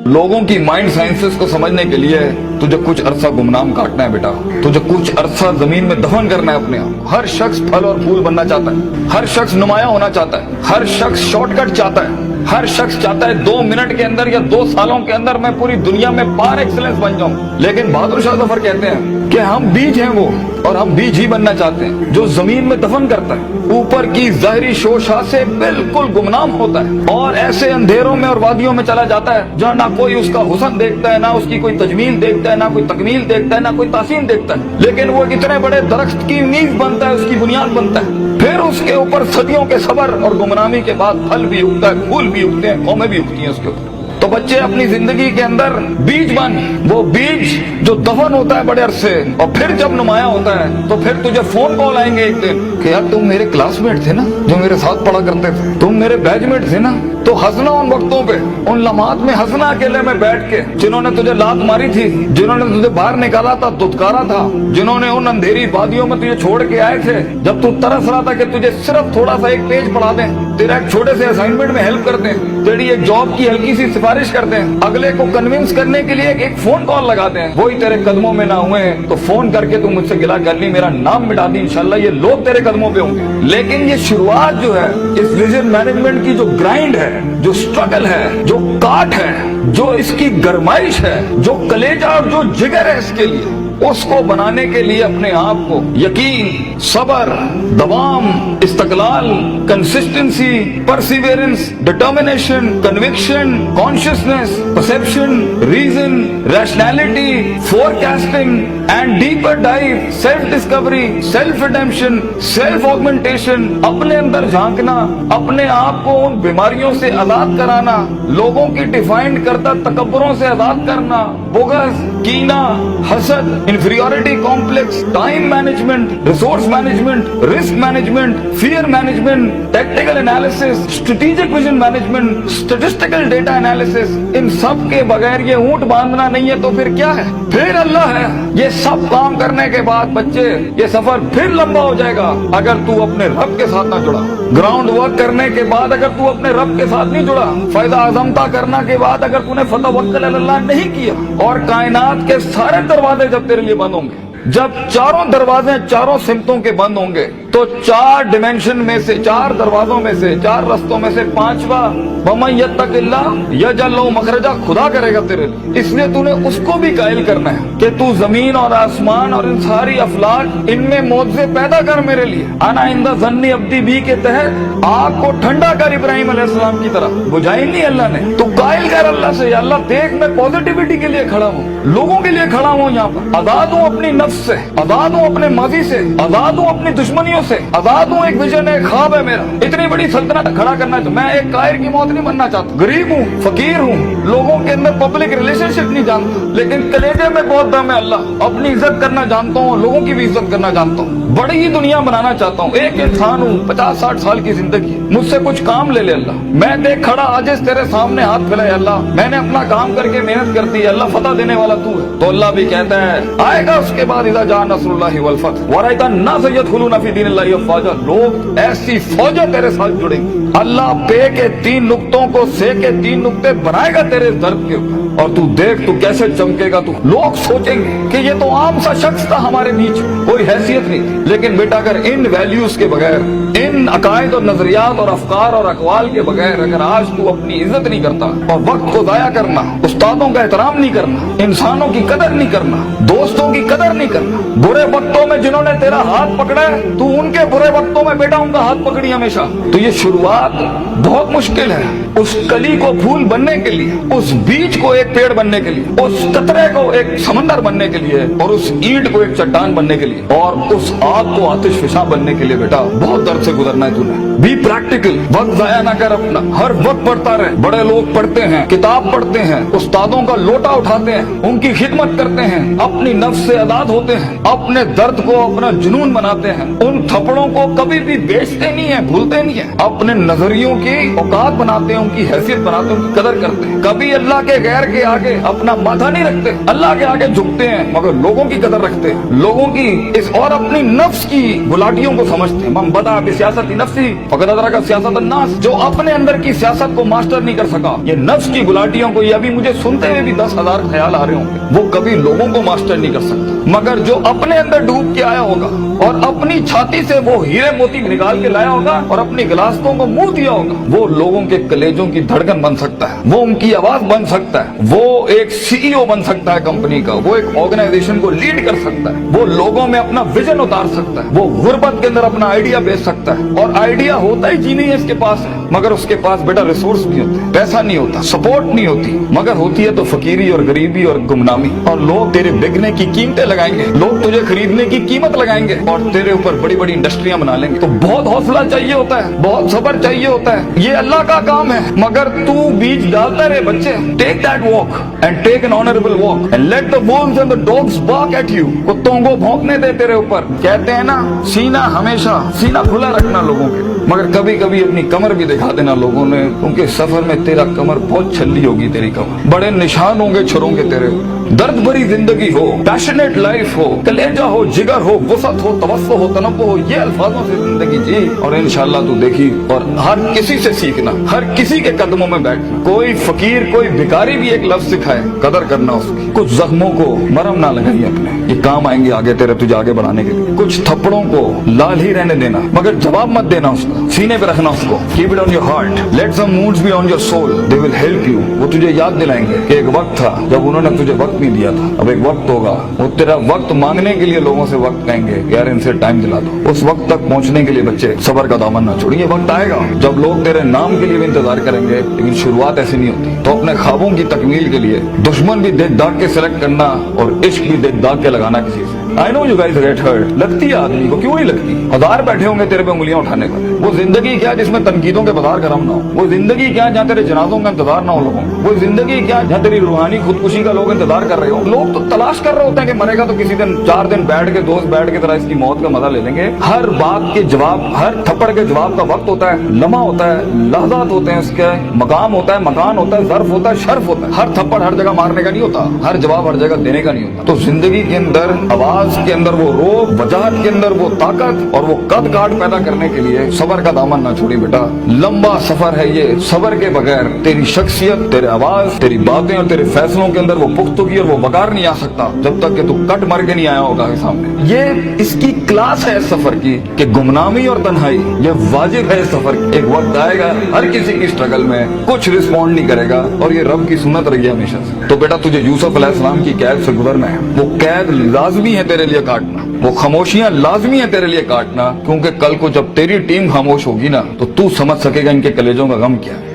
लोगों की mind sciences को समझने के लिए तुझे कुछ अरसा गुमनाम काटना है बेटा, तुझे कुछ अरसा जमीन में दफन करना है अपने आप। हर शख्स फल और फूल बनना चाहता है, हर शख्स नुमाया होना चाहता है, हर शख्स शॉर्टकट चाहता है, हर शख्स चाहता है 2 मिनट के अंदर या 2 सालों के अंदर मैं पूरी दुनिया में पार एक्सीलेंस बन जाऊं। लेकिन बहादुर शाह जफर कहते हैं कि हम बीज हैं वो, और हम बीज ही बनना चाहते हैं जो जमीन में दफन करता है, ऊपर की ज़ाहिरी शोशा से बिल्कुल गुमनाम होता है और ऐसे अंधेरों में और वादियों में चला जाता है जहाँ ना कोई उसका हुस्न देखता है, ना उसकी कोई तजमील देखता है, ना कोई तकमील देखता है, ना कोई तासीन देखता है। लेकिन वो इतने बड़े दरख्त की नींव बनता है, उसकी बुनियाद बनता है, फिर उसके ऊपर सदियों के सबर और गुमनामी के बाद फल भी उगता है, फूल भी उगते हैं, कौमें भी उगती हैं उसके ऊपर। तो बच्चे अपनी जिंदगी के अंदर बीज बन, वो बीज जो दफन होता है बड़े अरसे, और फिर जब नुमाया होता है तो फिर तुझे फोन कॉल आएंगे एक दिन कि यार तुम मेरे क्लासमेट थे ना, जो मेरे साथ पढ़ा करते थे, तुम मेरे बैचमेट थे ना। तो हंसना उन वक्तों पे, उन लम्हात में हंसना अकेले में बैठ के, जिन्होंने तुझे लात मारी थी, जिन्होंने तुझे बाहर निकाला था, दुत्कारा था, जिन्होंने उन अंधेरी वादियों में तुझे छोड़ के आए थे जब तू तरस रहा था कि तुझे सिर्फ थोड़ा सा एक पेज पढ़ा दें, तेरा एक छोटे से असाइनमेंट में हेल्प कर दें, तेरी एक जॉब की हल्की सी सिफारिश कर दें, अगले को कन्विंस करने के लिए एक फोन कॉल लगा दें, वही तेरे कदमों में ना हुए तो फोन करके तू मुझसे गिला कर ली, मेरा नाम मिटा दी, इंशाल्लाह ये लोग तेरे कदमों पे होंगे। लेकिन ये शुरुआत जो है इस विजन मैनेजमेंट की, जो ग्राइंड है, जो स्ट्रगल है, जो काट है, जो इसकी गरमाइश है, जो कलेजा और जो जिगर है इसके लिए, उसको बनाने के लिए अपने आप को यकीन, सबर, दवाम, इस्तकलाल, consistency, perseverance, determination, conviction, consciousness, perception, reason, rationality, forecasting and deeper dive, self discovery, self redemption, self augmentation, अपने अंदर झांकना, अपने आप को उन बीमारियों से आजाद कराना, लोगों की डिफाइंड करता तकब्बुरों से आजाद करना, बुग़्ज़, कीना, हसद, inferiority complex, time management, resource management, risk management, fear management, technical analysis, strategic vision management, statistical data analysis, इन सब के बगैर ये ऊंट बांधना नहीं है तो फिर क्या है? फिर अल्लाह है। ये सब काम करने के बाद बच्चे ये सफर फिर लंबा हो जाएगा अगर तू अपने रब के साथ ना जुड़ा। ग्राउंड वर्क करने के बाद अगर तू अपने रब के साथ नहीं जुड़ा, फायदा आजमता करना के बाद अगर तूने फतवक्कुल अल्लाह नहीं किया, और कायनात के सारे दरवाजे जब तेरे लिए बंद होंगे, जब चारों दरवाजे चारों सिमतों के बंद होंगे, तो 4 डिमेंशन में से, 4 दरवाजों में से, 4 रस्तों में से 5वां वमन यत्तकिल्लाह यजअल लहू मखरजा खुदा करेगा तेरे लिए। इसलिए तूने उसको भी कायल करना है कि तू जमीन और आसमान और इन सारी अफलाक, इनमें मौजे पैदा कर मेरे लिए। आना इंदा ज़न्नी अब्दी भी के तहत आग को ठंडा कर इब्राहिम अलैहिस्सलाम की तरह, बुझाई नहीं अल्लाह ने। तू कायल कर अल्लाह से, या अल्लाह देख मैं पॉजिटिविटी के लिए खड़ा हूँ, लोगों के लिए खड़ा हूँ, यहाँ पर आजाद हूँ अपनी नफ्स से, आजाद हूँ अपने माजी से, आजाद हूँ अपनी दुश्मनियों से, आजाद हूँ। एक विजन है, ख्वाब है मेरा, इतनी बड़ी सल्तनत खड़ा करना है। मैं एक कायर की मौत नहीं बनना चाहता, गरीब हूँ, फकीर हूँ, लोगों के अंदर पब्लिक रिलेशनशिप नहीं जानता, लेकिन कलेजे में बहुत दम है अल्लाह, अपनी इज्जत करना जानता हूँ, लोगों की भी इज्जत करना जानता हूँ, बड़ी ही दुनिया बनाना चाहता हूँ। एक इंसान हूँ, 50-60 साल की जिंदगी, मुझसे कुछ काम ले ले अल्लाह, मैं देख खड़ा आज तेरे सामने हाथ फैलाए अल्लाह, मैंने अपना काम करके मेहनत कर दी अल्लाह, फतह देने वाला तू है। तो अल्लाह भी कहता है आएगा उसके बाद इज़ा जा नस्रुल्लाहि वल फतह व रअयता अन्नास यदखुलूना फी दीनिल्लाहि अफ़वाजा, लोग ऐसी फौजें तेरे साथ जुड़ेंगी। अल्लाह पे के 3 नुक्तों को से के 3 नुक्ते बनाएगा तेरे दर्द के ऊपर, और तू देख तू कैसे चमकेगा। तू लोग सोचेंगे कि ये तो आम सा शख्स था हमारे बीच, कोई हैसियत नहीं थी, लेकिन बेटा अगर इन वैल्यूज के बगैर, इन अकायद और नजरियात और अफकार और अकवाल के बगैर अगर आज तू अपनी इज्जत नहीं करता, और वक्त को जाया करना, उस्तादों का एहतराम नहीं करना, इंसानों की कदर नहीं करना, दोस्तों की कदर नहीं करना, बुरे वक्तों में जिन्होंने तेरा हाथ पकड़ा है, तू उनके बुरे वक्तों में बेटा उनका हाथ पकड़ी हमेशा, तो ये शुरुआत बहुत मुश्किल है। उस कली को फूल बनने के लिए, उस बीज को एक पेड़ बनने के लिए, उस कतरे को एक समंदर बनने के लिए, और उस ईंट को एक चट्टान बनने के लिए, और उस आग को आतिश फिशा बनने के लिए बेटा बहुत दर्द से गुजरना है तूने। बी प्रैक्टिकल, वक्त जाया ना कर अपना, हर वक्त पढ़ता रहे। बड़े लोग पढ़ते हैं, किताब पढ़ते हैं, उस्तादों का लोटा उठाते हैं, उनकी खिदमत करते हैं, अपनी नफ्स से आजाद होते हैं, अपने दर्द को अपना जुनून बनाते हैं, उन थप्पड़ों को कभी भी बेचते नहीं है, भूलते नहीं है, अपने नजरियों की औकात बनाते हैं, उनकी हैसियत बनाते हैं, उनकी कदर करते हैं, कभी अल्लाह के गैर के आगे अपना माथा नहीं रखते, अल्लाह के आगे झुकते हैं, मगर लोगों की कदर रखते हैं, लोगों की इस और अपनी नफ्स की गुलाटियों को समझते हैं। मन बदा बिसियासती नफ्सी फकद अदरक सियासत अन्नास, जो अपने अंदर की सियासत को मास्टर नहीं कर सका, ये नफ्स की गुलाटियों को, ये अभी मुझे सुनते हुए भी 10,000 ख्याल आ रहे होंगे, वो कभी लोगों को मास्टर नहीं कर सकता। मगर जो अपने अंदर डूब के आया होगा और अपनी छाती से वो हीरे मोती निकाल के लाया होगा और अपनी गिलासतों को मुंह दिया होगा, वो लोगों के कलेजों की धड़कन बन सकता है, वो उनकी आवाज बन सकता है, वो एक सीईओ बन सकता है कंपनी का, वो एक ऑर्गेनाइजेशन को लीड कर सकता है, वो लोगों में अपना विजन उतार सकता है, वो गुर्बत के अंदर अपना आइडिया बेच सकता है। और आइडिया होता ही जी नहीं है इसके पास है, मगर उसके पास बेटा रिसोर्स नहीं होते, पैसा नहीं होता, सपोर्ट नहीं होती, मगर होती है तो फकीरी और गरीबी और गुमनामी। और लोग तेरे बिकने की कीमतें लगाएंगे, लोग तुझे खरीदने की कीमत लगाएंगे और तेरे ऊपर बड़ी बड़ी इंडस्ट्रियां बना लेंगे। तो बहुत हौसला चाहिए होता है, बहुत सब्र चाहिए होता है, ये अल्लाह का काम है। मगर तू बीज डालता रहे बच्चे, take that walk and take an honorable walk and let the wolves and the dogs bark at you. कुत्तों को भौंकने दे तेरे ऊपर। कहते हैं ना, सीना हमेशा सीना खुला रखना लोगों के, मगर कभी कभी अपनी कमर भी दिखा देना लोगों ने, क्योंकि सफर में तेरा कमर बहुत छल्ली होगी, तेरी कमर बड़े निशान होंगे छुरों के तेरे। दर्द भरी जिंदगी हो, पैशनेट लाइफ हो, कलेजा हो, जिगर हो, वसत हो, तवस्सो हो, तनव्वु हो, ये अल्फाजों से जिंदगी जी और इंशाअल्लाह तू देखी। और हर किसी से सीखना, हर किसी के कदमों में बैठना। कोई फकीर, कोई भिखारी भी एक लफ्ज सिखाए, कदर करना उसकी। कुछ जख्मों को मरहम ना लगाइए अपने, ये काम आएंगे आगे तेरे, तुझे आगे बढ़ाने के लिए। कुछ थप्पड़ों को लाल ही रहने देना, मगर जवाब मत देना उसका, सीने पे रखना उसको। Keep it on your heart, let some moods be on your soul, they will help you. वो तुझे याद दिलाएंगे कि एक वक्त था जब उन्होंने तुझे वक्त नहीं दिया था, अब एक वक्त होगा, वो तेरा वक्त मांगने के लिए लोगों से वक्त कहेंगे, यार इनसे टाइम दिला दो। उस वक्त तक पहुंचने के लिए बच्चे सबर का दामन ना छोड़िए। वक्त आएगा जब लोग तेरे नाम के लिए भी इंतजार करेंगे, लेकिन शुरुआत ऐसी नहीं होती। तो अपने ख्वाबों की तकमील के लिए दुश्मन भी देख दाग के सिलेक्ट करना और इश्क भी देख दाग के लगाना किसी से। I know you guys get hurt, लगती है आदमी को, क्यों नहीं लगती? हजार बैठे होंगे तेरे पे उंगलियां उठाने पर। वो जिंदगी क्या जिसमें तनकीदों के बाजार गरम ना हो? वो जिंदगी क्या जहाँ तेरे जनाजों का इंतजार ना हो लोगों? वो जिंदगी क्या जहाँ तेरी रूहानी खुदकुशी का लोग इंतजार कर रहे हो? लोग तो तलाश कर रहे होते हैं कि मरेगा तो किसी दिन 4 दिन बैठ के, दोस्त बैठ के तरह इसकी मौत का मजा ले लेंगे। हर बात के जवाब, हर थप्पड़ के जवाब का वक्त होता है, लम्हा होता है, लहजात होते हैं, उसके मकाम होता है, मकान होता है, ज़र्फ होता है, शर्फ होता है। हर थप्पड़ हर जगह मारने का नहीं होता, हर जवाब हर जगह देने का नहीं होता। तो जिंदगी के अंदर आवाज के अंदर वो रोब, वजाहत के अंदर वो ताकत और वो कद काट पैदा करने के लिए सबर का दामन ना छोड़ी बेटा। लंबा सफर है ये, सबर के बगैर तेरी शख्सियत, तेरे आवाज, तेरी बातें और तेरे फैसलों के अंदर वो पुख्तगी और वो वकार नहीं आ सकता जब तक कि तू कट मर के नहीं आया होगा सामने। ये इसकी क्लास है सफर की कि गुमनामी और तन्हाई ये वाजिब है सफर की। एक वक्त आएगा हर किसी की स्ट्रगल में कुछ रिस्पॉन्ड नहीं करेगा और ये रब की सुन्नत रही है हमेशा से। तो बेटा तुझे यूसुफ अलैहिस्सलाम की कैद से गुजरना है, वो कैद लाजमी है तेरे लिए काटना, वो खामोशियां लाजमी है तेरे लिए काटना, क्योंकि कल को जब तेरी टीम खामोश होगी ना तो तू समझ सकेगा इनके कलेजों का गम क्या है।